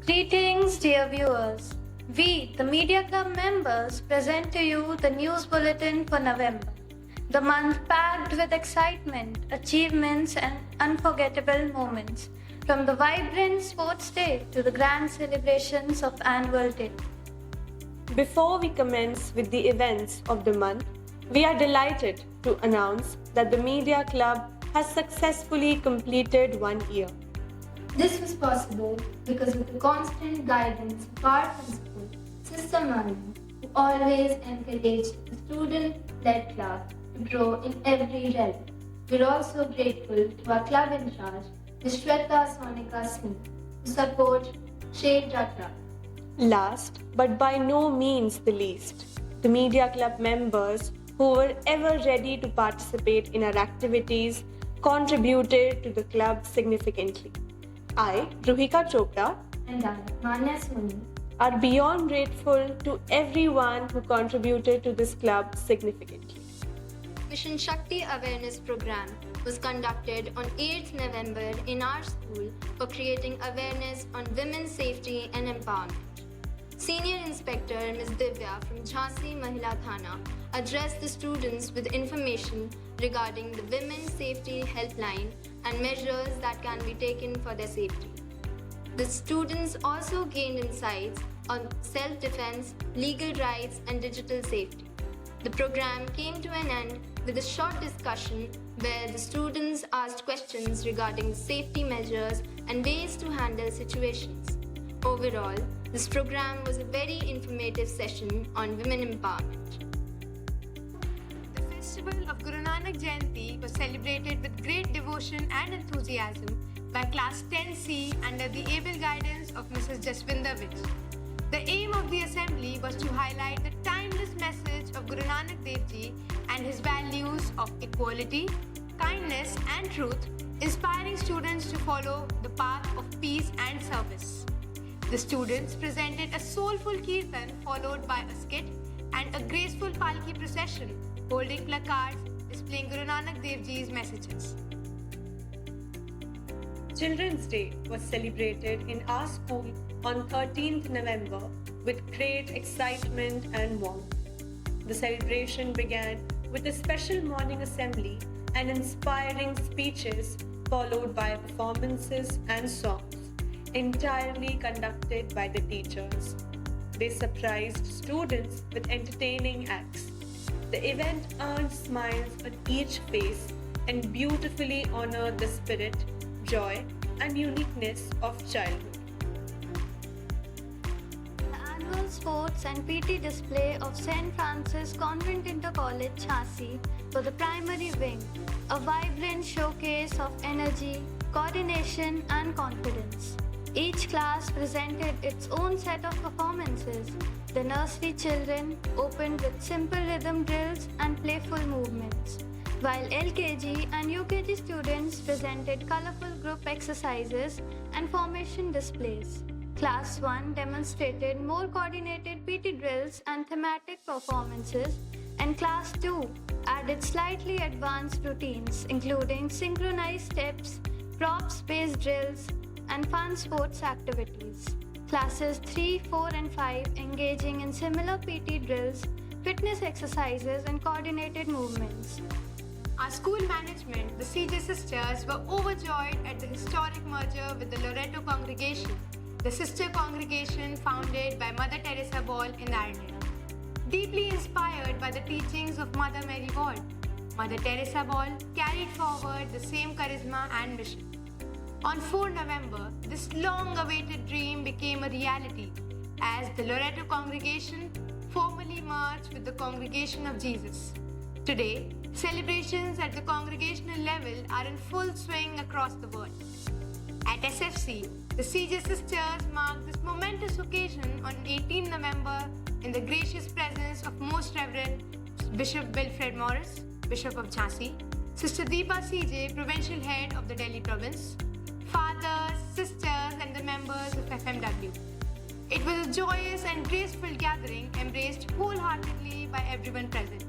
Greetings, dear viewers. We, the Media Club members, present to you the news bulletin for November, the month packed with excitement, achievements, and unforgettable moments, from the vibrant sports day to the grand celebrations of Annual Day. Before we commence with the events of the month, we are delighted to announce that the Media Club has successfully completed 1 year. This was possible because of the constant guidance of our principal, Sister Manu, who always encouraged the student-led club to grow in every realm. We're also grateful to our club in charge, Ms. Shweta Sonika Singh, who support Shade Jatra. Last, but by no means the least, the Media Club members who were ever ready to participate in our activities contributed to the club significantly. I, Ruhika Chopra, And I, Manya Soni, are beyond grateful to everyone who contributed to this club significantly. Mission Shakti Awareness Program was conducted on 8th November in our school for creating awareness on women's safety and empowerment. Senior Inspector Ms. Divya from Jhansi Mahila Thana addressed the students with information regarding the Women's Safety Helpline and measures that can be taken for their safety. The students also gained insights on self-defense, legal rights, and digital safety. The program came to an end with a short discussion where the students asked questions regarding safety measures and ways to handle situations. Overall, this program was a very informative session on women empowerment. The festival of Guru Nanak Jayanti was celebrated with great devotion and enthusiasm by Class 10C under the able guidance of Mrs. Jaswinder Vij. The aim of the assembly was to highlight the timeless message of Guru Nanak Dev Ji and his values of equality, kindness and truth, inspiring students to follow the path of peace and service. The students presented a soulful kirtan followed by a skit and a graceful palki procession holding placards displaying Guru Nanak Dev Ji's messages. Children's Day was celebrated in our school on 13th November with great excitement and warmth. The celebration began with a special morning assembly and inspiring speeches followed by performances and songs, entirely conducted by the teachers. They surprised students with entertaining acts. The event earned smiles on each face and beautifully honored the spirit, joy, and uniqueness of childhood. The annual sports and PT display of St. Francis Convent Inter College Jhansi for the primary wing, a vibrant showcase of energy, coordination, and confidence. Each class presented its own set of performances. The nursery children opened with simple rhythm drills and playful movements, while LKG and UKG students presented colorful group exercises and formation displays. Class 1 demonstrated more coordinated PT drills and thematic performances, and Class 2 added slightly advanced routines including synchronized steps, props-based drills, and fun sports activities. Classes 3, 4, and 5 engaging in similar PT drills, fitness exercises, and coordinated movements. Our school management, the CJ Sisters, were overjoyed at the historic merger with the Loreto congregation, the sister congregation founded by Mother Teresa Ball in Ireland. Deeply inspired by the teachings of Mother Mary Ward, Mother Teresa Ball carried forward the same charisma and mission. On 4 November, this long-awaited dream became a reality as the Loreto congregation formally merged with the Congregation of Jesus. Today, celebrations at the congregational level are in full swing across the world. At SFC, the CJ Sisters marked this momentous occasion on 18 November in the gracious presence of Most Reverend Bishop Wilfred Morris, Bishop of Jhansi, Sister Deepa CJ, Provincial Head of the Delhi Province, fathers, sisters, and the members of FMW. It was a joyous and graceful gathering embraced wholeheartedly by everyone present.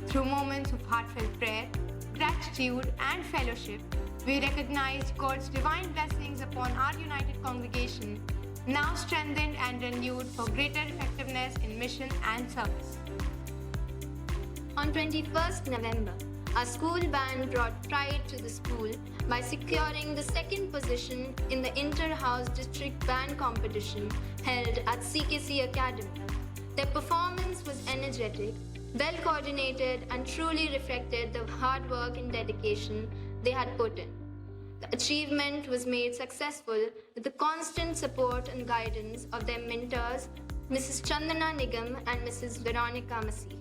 Through moments of heartfelt prayer, gratitude, and fellowship, we recognized God's divine blessings upon our united congregation now strengthened and renewed for greater effectiveness in mission and service. On 21st November, our school band brought pride to the school by securing the second position in the Inter-House District Band competition held at CKC Academy. Their performance was energetic, well coordinated, and truly reflected the hard work and dedication they had put in. The achievement was made successful with the constant support and guidance of their mentors, Mrs. Chandana Nigam and Mrs. Veronica Masih.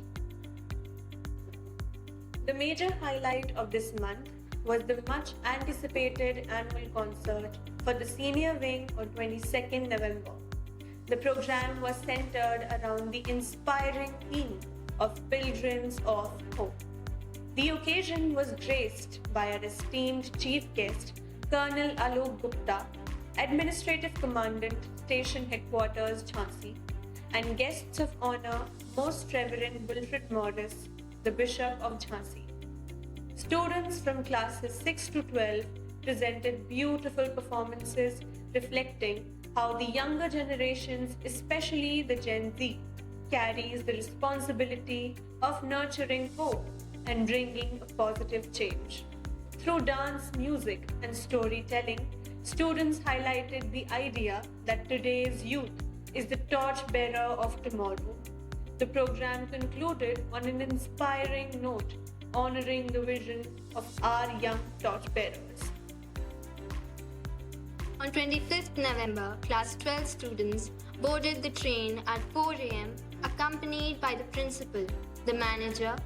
The major highlight of this month was the much anticipated annual concert for the senior wing on 22nd November. The program was centered around the inspiring theme of Pilgrims of Hope. The occasion was graced by our esteemed chief guest, Colonel Alok Gupta, Administrative Commandant, Station Headquarters, Jhansi, and guests of honor, Most Reverend Wilfred Morris, the Bishop of Jhansi. Students from classes 6 to 12 presented beautiful performances reflecting how the younger generations, especially the Gen Z, carries the responsibility of nurturing hope and bringing a positive change. Through dance, music, and storytelling, students highlighted the idea that today's youth is the torchbearer of tomorrow. The program concluded on an inspiring note, honoring the vision of our young torchbearers. On 25th November, Class 12 students boarded the train at 4 a.m. accompanied by the principal, the manager,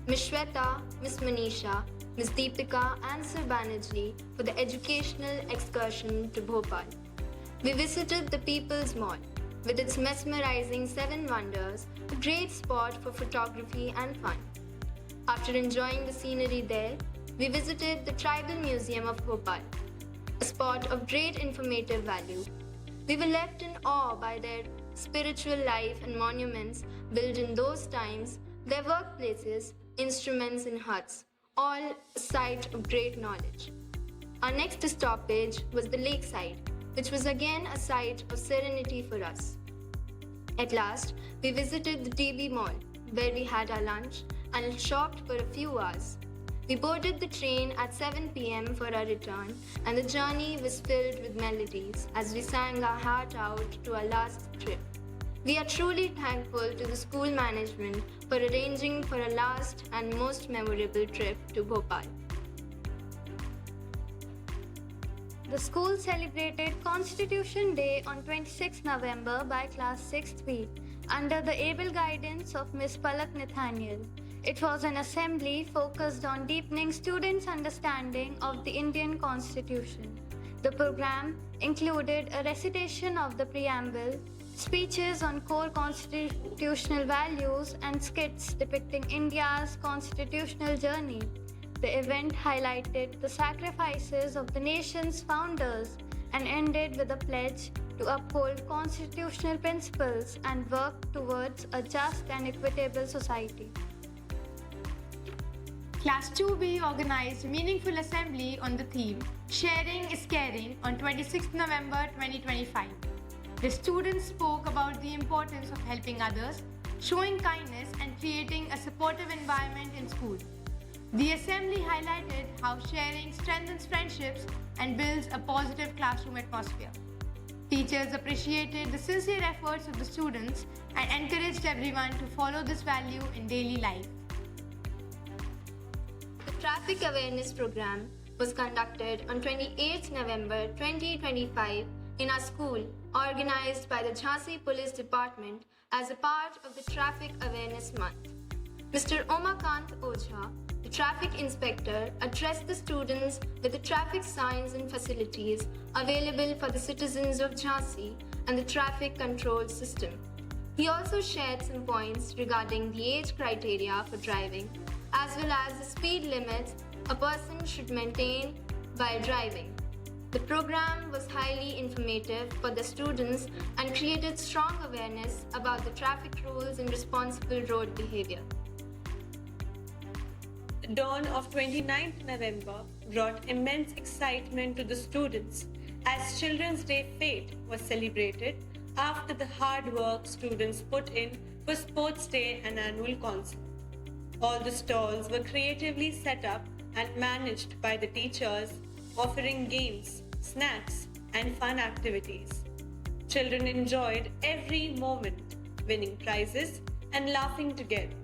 Ms. Shweta, Ms. Manisha, Ms. Deepika and Sir Banerjee for the educational excursion to Bhopal. We visited the People's Mall with its mesmerizing 7 wonders, a great spot for photography and fun. After enjoying the scenery there, we visited the Tribal Museum of Bhopal, a spot of great informative value. We were left in awe by their spiritual life and monuments built in those times, their workplaces, instruments and huts, all a site of great knowledge. Our next stoppage was the lakeside, which was again a site of serenity for us. At last, we visited the TB Mall, where we had our lunch and shopped for a few hours. We boarded the train at 7 p.m. for our return, and the journey was filled with melodies as we sang our heart out to our last trip. We are truly thankful to the school management for arranging for a last and most memorable trip to Bhopal. The school celebrated Constitution Day on 26 November by Class 6th under the able guidance of Ms. Palak Nathaniel. It was an assembly focused on deepening students' understanding of the Indian Constitution. The program included a recitation of the preamble, speeches on core constitutional values, and skits depicting India's constitutional journey. The event highlighted the sacrifices of the nation's founders and ended with a pledge to uphold constitutional principles and work towards a just and equitable society. Class 2B organized a meaningful assembly on the theme Sharing is Caring on 26 November 2025. The students spoke about the importance of helping others, showing kindness, and creating a supportive environment in school. The assembly highlighted how sharing strengthens friendships and builds a positive classroom atmosphere. Teachers appreciated the sincere efforts of the students and encouraged everyone to follow this value in daily life. The Traffic Awareness Program was conducted on 28 November 2025 in our school, organized by the Jhansi Police Department as a part of the Traffic Awareness Month. Mr. Omakant Ojha, the traffic inspector, addressed the students with the traffic signs and facilities available for the citizens of Jhansi and the traffic control system. He also shared some points regarding the age criteria for driving, as well as the speed limits a person should maintain while driving. The program was highly informative for the students and created strong awareness about the traffic rules and responsible road behavior. The dawn of 29th November brought immense excitement to the students as Children's Day Fete was celebrated after the hard work students put in for Sports Day and annual concert. All the stalls were creatively set up and managed by the teachers, offering games, snacks, and fun activities. Children enjoyed every moment, winning prizes and laughing together.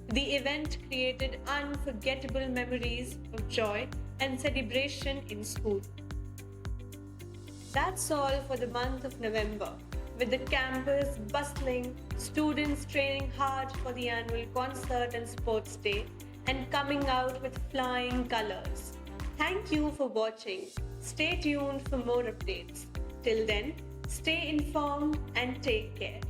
The event created unforgettable memories of joy and celebration in school. That's all for the month of November, with the campus bustling, students training hard for the annual concert and sports day, and coming out with flying colors. Thank you for watching. Stay tuned for more updates. Till then, stay informed and take care.